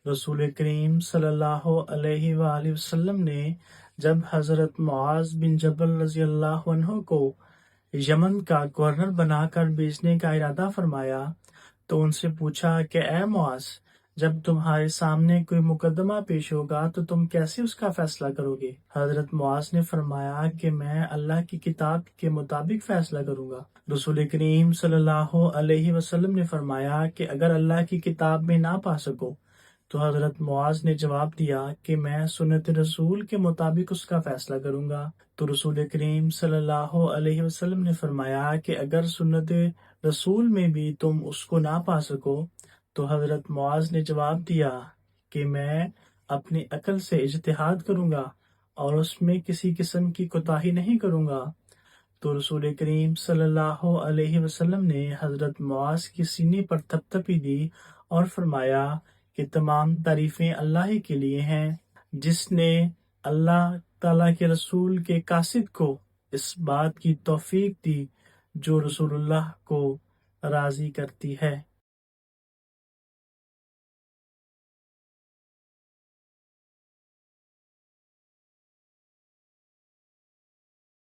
رسول کریم صلی اللہ علیہ وآلہ وسلم نے جب حضرت معاذ بن جبل رضی اللہ عنہ کو یمن کا گورنر بنا کر بھیجنے کا ارادہ فرمایا تو ان سے پوچھا کہ اے معاذ، جب تمہارے سامنے کوئی مقدمہ پیش ہوگا تو تم کیسے اس کا فیصلہ کرو گے؟ حضرت معاذ نے فرمایا کہ میں اللہ کی کتاب کے مطابق فیصلہ کروں گا۔ رسول کریم صلی اللہ علیہ وسلم نے فرمایا کہ اگر اللہ کی کتاب میں نہ پا سکو تو حضرت معاذ نے جواب دیا کہ میں سنت رسول کے مطابق اس کا فیصلہ کروں گا۔ تو رسول کریم صلی اللہ علیہ وسلم نے فرمایا کہ اگر سنت رسول میں بھی تم اس کو نہ پا سکو تو حضرت معاذ نے جواب دیا کہ میں اپنی عقل سے اجتہاد کروں گا اور اس میں کسی قسم کی کوتاہی نہیں کروں گا۔ تو رسول کریم صلی اللہ علیہ وسلم نے حضرت معاذ کی سینے پر تھپتپی دی اور فرمایا کہ تمام تعریفیں اللہ ہی کے لیے ہیں، جس نے اللہ تعالیٰ کے رسول کے قاصد کو اس بات کی توفیق دی جو رسول اللہ کو راضی کرتی ہے۔